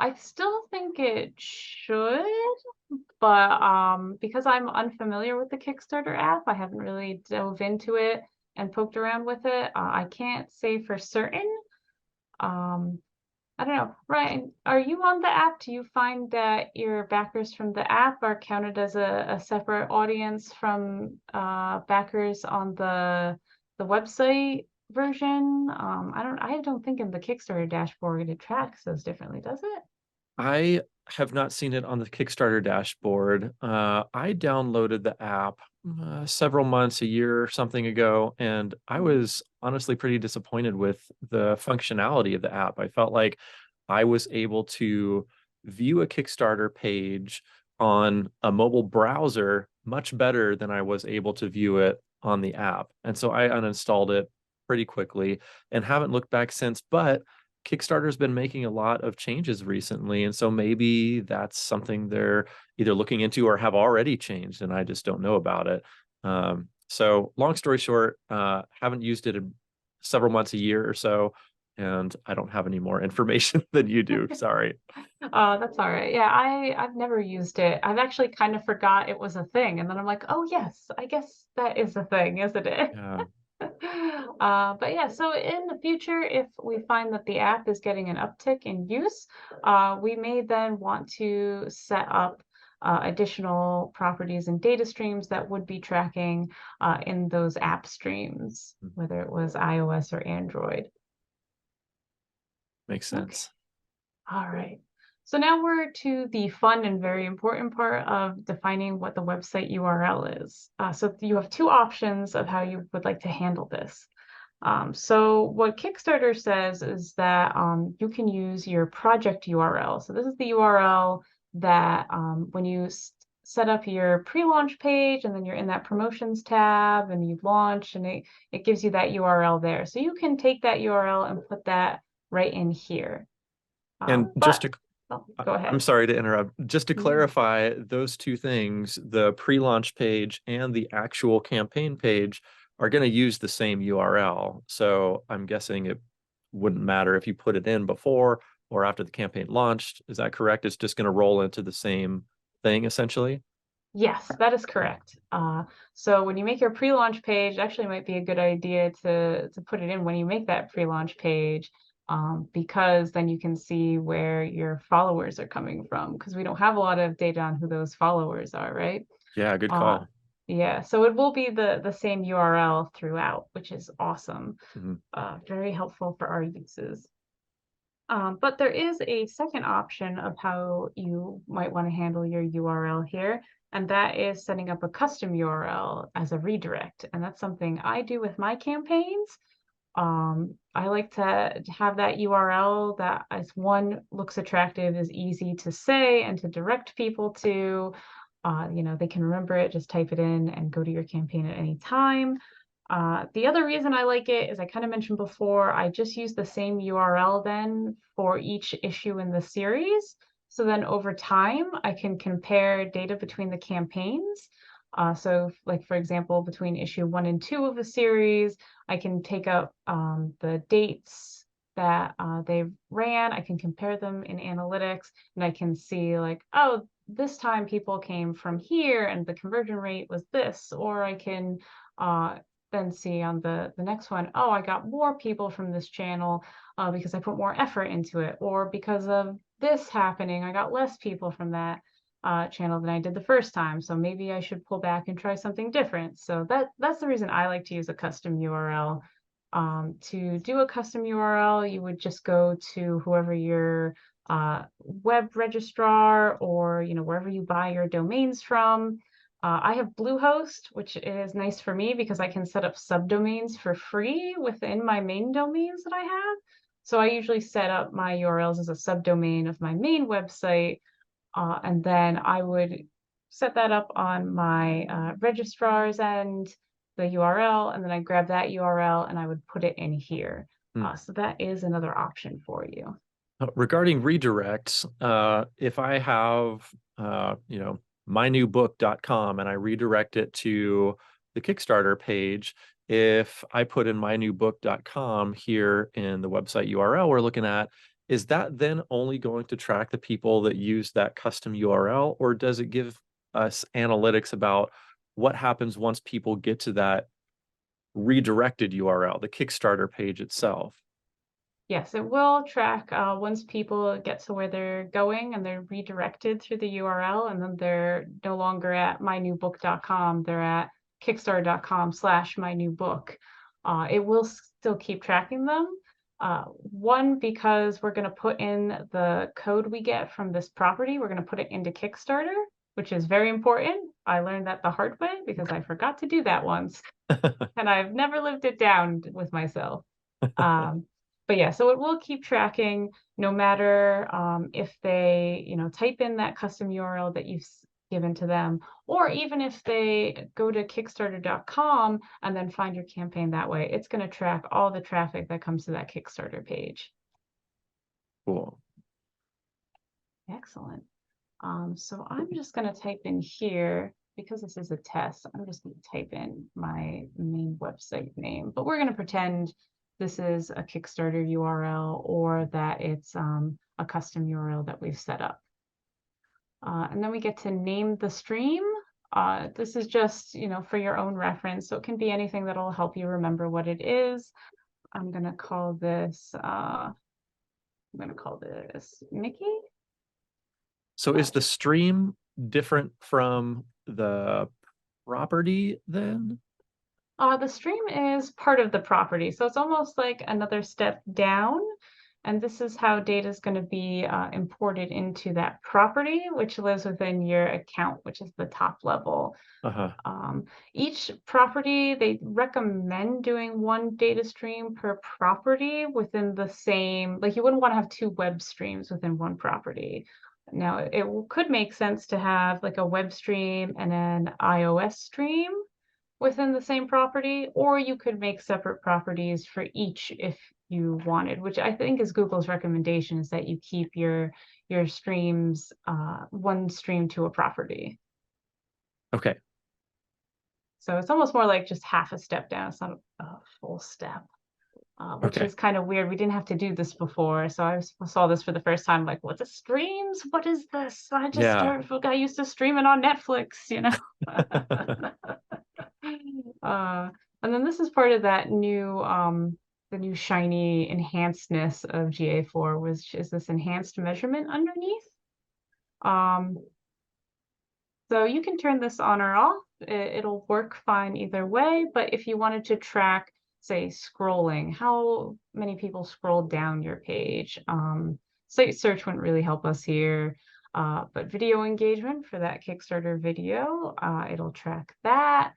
I still think it should, but because I'm unfamiliar with the Kickstarter app, I haven't really dove into it and poked around with it. I can't say for certain. Um, I don't know. Ryan, are you on the app? Do you find that your backers from the app are counted as a separate audience from backers on the website version? I don't think in the Kickstarter dashboard it tracks those differently, does it? I have not seen it on the Kickstarter dashboard. I downloaded the app several months, a year or something ago, and I Mhm. was honestly pretty disappointed with the functionality of the app. I felt like I was able to view a Kickstarter page on a mobile browser much better than I was able to view it on the app. And so I uninstalled it pretty quickly and haven't looked back since. But Kickstarter's been making a lot of changes recently, and so maybe that's something they're either looking into or have already changed, and I just don't know about it. So long story short, haven't used it in several months, a year or so, and I don't have any more information than you do. Sorry. That's all right. Yeah, I've never used it. I've actually kind of forgot it was a thing, and then I'm like, oh yes, I guess that is a thing, isn't it? Yeah. But yeah, so in the future, if we find that the app is getting an uptick in use, we may then want to set up additional properties and data streams that would be tracking in those app streams, whether it was iOS or Android. Makes Okay. sense. All right. So now we're to the fun and very important part of defining what the website URL is. So you have two options of how you would like to handle this. So what Kickstarter says is that you can use your project URL. So this is the URL that when you set up your pre-launch page and then you're in that promotions tab and you launch and it gives you that URL there. So you can take that URL and put that right in here. And just But to oh, go I'm ahead. sorry to interrupt. Just to Yeah. clarify, those two things, the pre-launch page and the actual campaign page, are going to use the same URL. So I'm guessing it wouldn't matter if you put it in before or after the campaign launched. Is that correct? It's just going to roll into the same thing essentially. Yes, that is correct. So when you make your pre-launch page, it actually might be a good idea to put it in when you make that pre-launch page, because then you can see where your followers are coming from, because we don't have a lot of data on who those followers are, right? Yeah, good Uh, call. yeah, so it will be the same URL throughout, which is awesome. Mhm. Very helpful for our uses. But there is a second option of how you might want to handle your URL here, and that is setting up a custom URL as a redirect. And that's something I do with my campaigns. I like to have that URL that as one looks attractive, is easy to say and to direct people to. They can remember it, just type it in and go to your campaign at any time. The other reason I like it is I kind of mentioned before, I just use the same URL then for each issue in the series. So then over time, I can compare data between the campaigns. So like, for example, between issue 1 and 2 of the series, I can take up the dates that they ran. I can compare them in analytics and I can see like, oh, this time people came from here and the conversion rate was this, or I can then see on the next one, oh, I got more people from this channel because I put more effort into it, or because of this happening, I got less people from that channel than I did the first time. So maybe I should pull back and try something different. So that's the reason I like to use a custom URL. To do a custom URL, you would just go to whoever your web registrar or wherever you buy your domains from. I have Bluehost, which is nice for me because I can set up subdomains for free within my main domains that I have. So I usually set up my URLs as a subdomain of my main website, and then I would set that up on my registrar's end, the URL, and then I grab that URL and I would put it in here. Hmm. So that is another option for you. Regarding redirects, if I have, mynewbook.com and I redirect it to the Kickstarter page, if I put in mynewbook.com here in the website URL we're looking at, is that then only going to track the people that use that custom URL, or does it give us analytics about what happens once people get to that redirected URL, the Kickstarter page itself? Yes, it will track once people get to where they're going and they're redirected through the URL, and then they're no longer at mynewbook.com, they're at kickstarter.com/mynewbook. It will still keep tracking them. One, because we're going to put in the code we get from this property, we're going to put it into Kickstarter, which is very important. I learned that the hard way because I forgot to do that once, and I've never lived it down with myself. But yeah, so it will keep tracking no matter if they, type in that custom URL that you've given to them, or even if they go to Kickstarter.com and then find your campaign that way, it's going to track all the traffic that comes to that Kickstarter page. Cool. Excellent. So I'm just going to type in here, because this is a test, I'm just going to type in my main website name, but we're going to pretend this is a Kickstarter URL or that it's a custom URL that we've set up. And then we get to name the stream. This is just, for your own reference, so it can be anything that'll help you remember what it is. I'm going to call this Mickey. So is the stream different from the property then? The stream is part of the property, so it's almost like another step down. And this is how data is going to be imported into that property, which lives within your account, which is the top level. Each property, they recommend doing one data stream per property within the same, like you wouldn't want to have two web streams within one property. Now, it could make sense to have like a web stream and an iOS stream within the same property, or you could make separate properties for each if you wanted, which I think is Google's recommendation, is that you keep your streams one stream to a property. Okay. So it's almost more like just half a step down. It's not a full step, which is kind of weird. We didn't have to do this before. So I saw this for the first time, like, what, the streams? What is this? I just got used to streaming on Netflix, And then this is part of that new the new shiny enhancedness of GA4, which is this enhanced measurement underneath. So you can turn this on or off. It'll work fine either way, but if you wanted to track, say, scrolling, how many people scroll down your page, site search wouldn't really help us here. But video engagement for that Kickstarter video, it'll track that.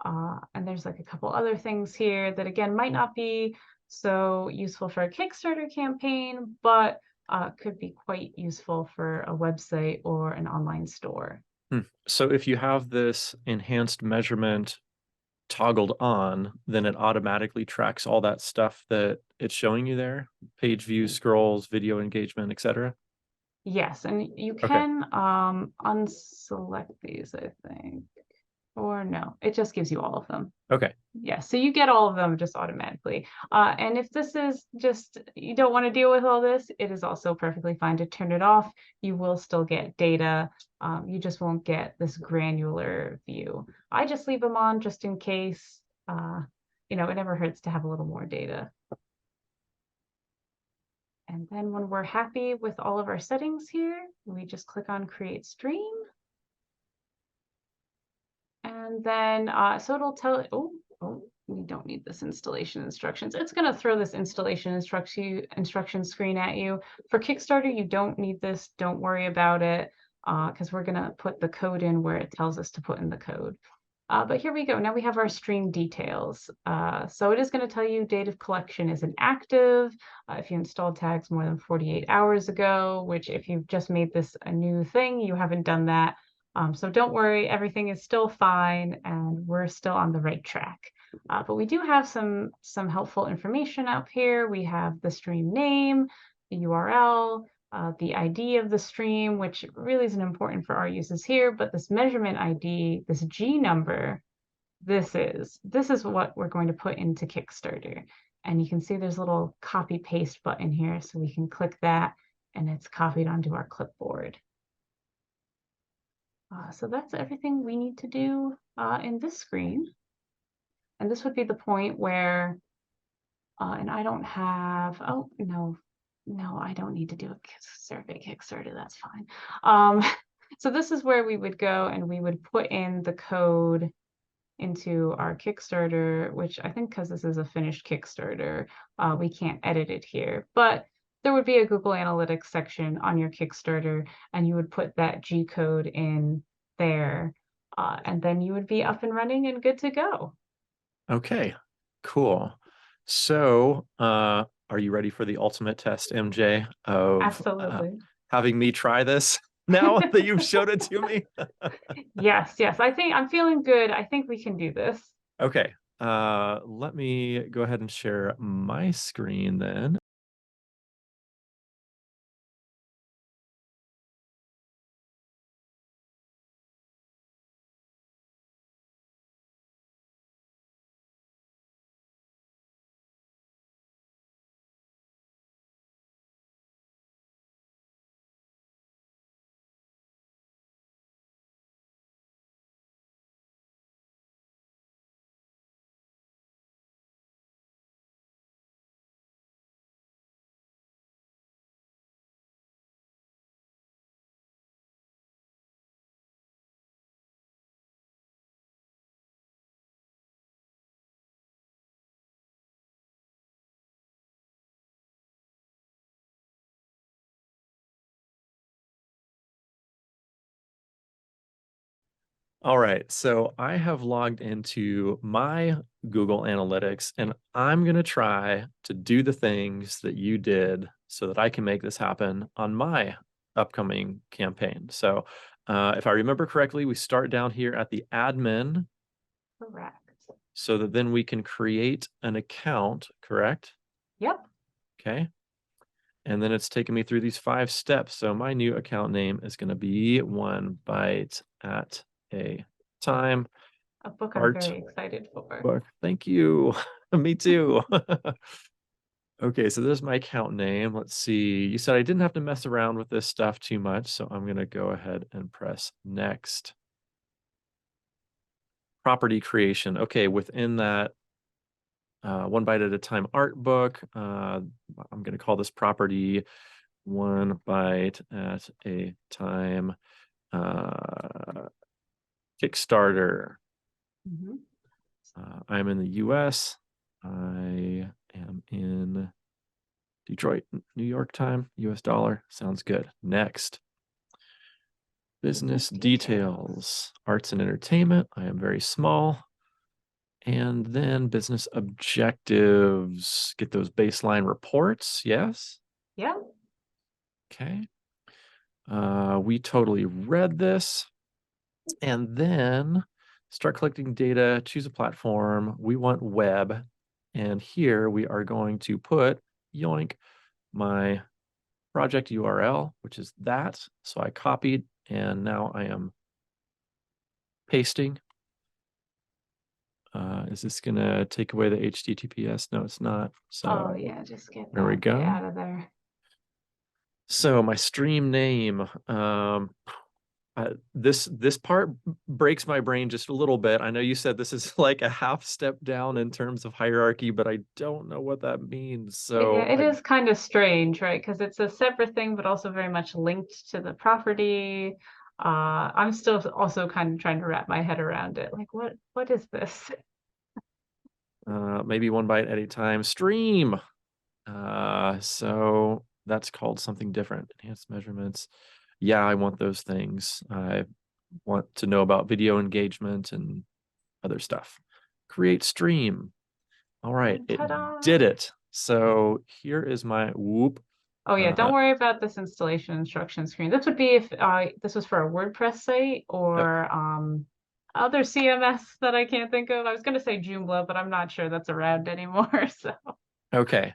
And there's like a couple other things here that, again, might not be so useful for a Kickstarter campaign, but could be quite useful for a website or an online store. So if you have this enhanced measurement toggled on, then it automatically tracks all that stuff that it's showing you there: page views, scrolls, video engagement, etc. Yes, and you can unselect these, I think. Or no, it just gives you all of them. Okay. Yeah, so you get all of them just automatically. And if this is just, you don't want to deal with all this, it is also perfectly fine to turn it off. You will still get data. You just won't get this granular view. I just leave them on just in case. It never hurts to have a little more data. And then when we're happy with all of our settings here, we just click on Create Stream. And then, so it'll tell, we don't need this installation instructions. It's going to throw this installation instruction screen at you. For Kickstarter, you don't need this. Don't worry about it, because we're going to put the code in where it tells us to put in the code. But here we go. Now we have our stream details. So it is going to tell you date of collection is inactive if you installed tags more than 48 hours ago, which if you've just made this a new thing, you haven't done that. So don't worry, everything is still fine and we're still on the right track. But we do have some helpful information up here. We have the stream name, the URL, the ID of the stream, which really isn't important for our uses here, but this measurement ID, this G number, this is what we're going to put into Kickstarter. And you can see there's a little copy paste button here, so we can click that and it's copied onto our clipboard. So that's everything we need to do in this screen. And this would be the point where, and I don't have, oh, no, I don't need to do a survey Kickstarter, that's fine. So this is where we would go and we would put in the code into our Kickstarter, which I think because this is a finished Kickstarter, we can't edit it here, but there would be a Google Analytics section on your Kickstarter and you would put that G code in there, and then you would be up and running and good to go. Okay, cool. So, are you ready for the ultimate test, MJ, of Absolutely. having me try this now that you've showed it to me? Yes, I think I'm feeling good. I think we can do this. Okay, let me go ahead and share my screen then. All right, so I have logged into my Google Analytics and I'm going to try to do the things that you did so that I can make this happen on my upcoming campaign. So if I remember correctly, we start down here at the admin. Correct. So that then we can create an account, correct? Yep. Okay. And then it's taking me through these 5 steps. So my new account name is going to be One Bite at a Time. A book I'm Art very excited for. book. Thank you. Me too. Okay, so there's my account name. Let's see. You said I didn't have to mess around with this stuff too much, so I'm going to go ahead and press next. Property creation. Okay, within that One Bite at a Time art book, I'm going to call this property One Bite at a Time Kickstarter. Mm-hmm. I'm in the US. I am in Detroit, New York time, US dollar. Sounds good. Next. Business details, arts and entertainment. I am very small. And then business objectives. Get those baseline reports. Yes. Yeah. Okay. We totally read this. And then start collecting data, choose a platform. We want web. And here we are going to put, yoink, my project URL, which is that. So I copied and now I am pasting. Is this gonna take away the HTTPS? No, it's not. So Oh yeah, just get there we that guy go. out of there. So my stream name, this part breaks my brain just a little bit. I know you said this is like a half step down in terms of hierarchy, but I don't know what that means. So Yeah, it is kind of strange, right? Because it's a separate thing, but also very much linked to the property. I'm still also kind of trying to wrap my head around it. Like, what is this? maybe One Bite at a Time stream. So that's called something different. Enhanced measurements. Yeah, I want those things. I want to know about video engagement and other stuff. Create stream. All right, it did it. So here is my whoop. Oh yeah, don't worry about this installation instruction screen. This would be if this was for a WordPress site or other CMS that I can't think of. I was going to say Joomla, but I'm not sure that's around anymore. So okay.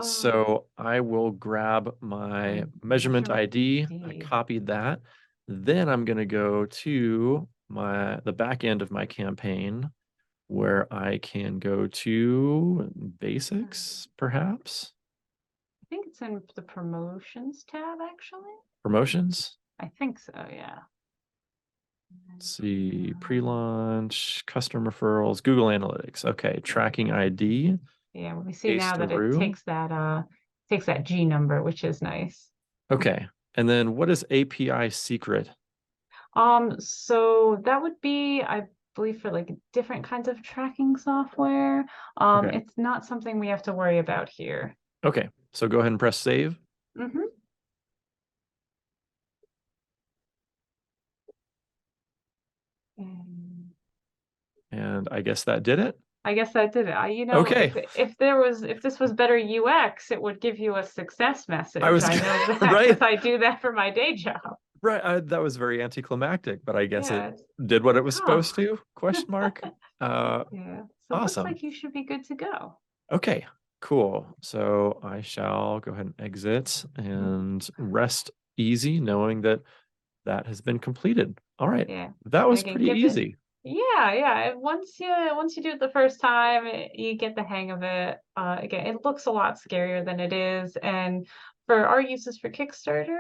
So I will grab my measurement Measurement ID. I ID. copied that. Then I'm going to go to the back end of my campaign where I can go to basics, perhaps. I think it's in the promotions tab, actually. Promotions. I think so, yeah. Let's see, pre-launch, customer referrals, Google Analytics. Okay, tracking ID. Yeah, we see Paste now that it through. takes that G number, which is nice. Okay, and then what is API secret? So that would be, I believe, for like different kinds of tracking software. Okay, It's not something we have to worry about here. okay, so go ahead and press save. Mm-hmm. And I guess that did it. I guess I did it. Okay, If this was better UX, it would give you a success I message. was I know that right, because I do that for my day job. right. That was very anticlimactic, but I guess it Yeah. did what it was Oh, supposed to? Question mark. yeah. So it looks Awesome. like you should be good to go. Okay, cool. So I shall go ahead and exit and rest easy, knowing that that has been completed. All right, Yeah. that And was again, pretty easy. yeah. And once you do it the first time, you get the hang of it. Again, it looks a lot scarier than it is. And for our uses for Kickstarter,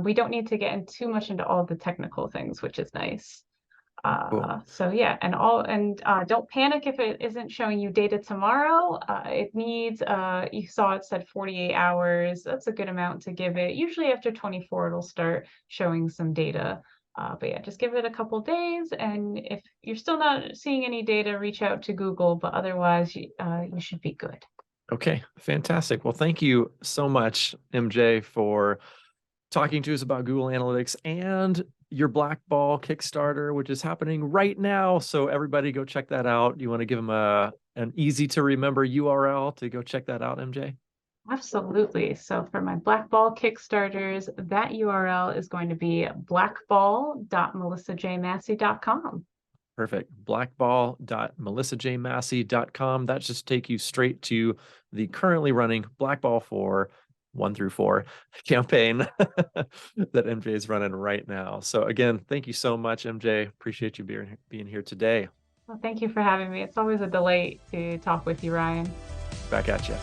we don't need to get in too much into all the technical things, which is nice. Cool. So yeah, and don't panic if it isn't showing you data tomorrow. It needs you saw it said 48 hours. That's a good amount to give it. Usually after 24, it'll start showing some data. But yeah, just give it a couple days, and if you're still not seeing any data, reach out to Google. But otherwise, you should be good. Okay, fantastic. Well, thank you so much, MJ, for talking to us about Google Analytics and your Blackball Kickstarter, which is happening right now. So everybody go check that out. You want to give them an easy to remember URL to go check that out, MJ? Absolutely. So for my Blackball Kickstarters, that URL is going to be blackball.melissajmassey.com. Perfect. Blackball.melissajmassey.com. That just take you straight to the currently running Blackball 4 1 through 4 campaign that MJ is running right now. So again, thank you so much, MJ. Appreciate you being here today. Well, thank you for having me. It's always a delight to talk with you, Ryan. Back at you.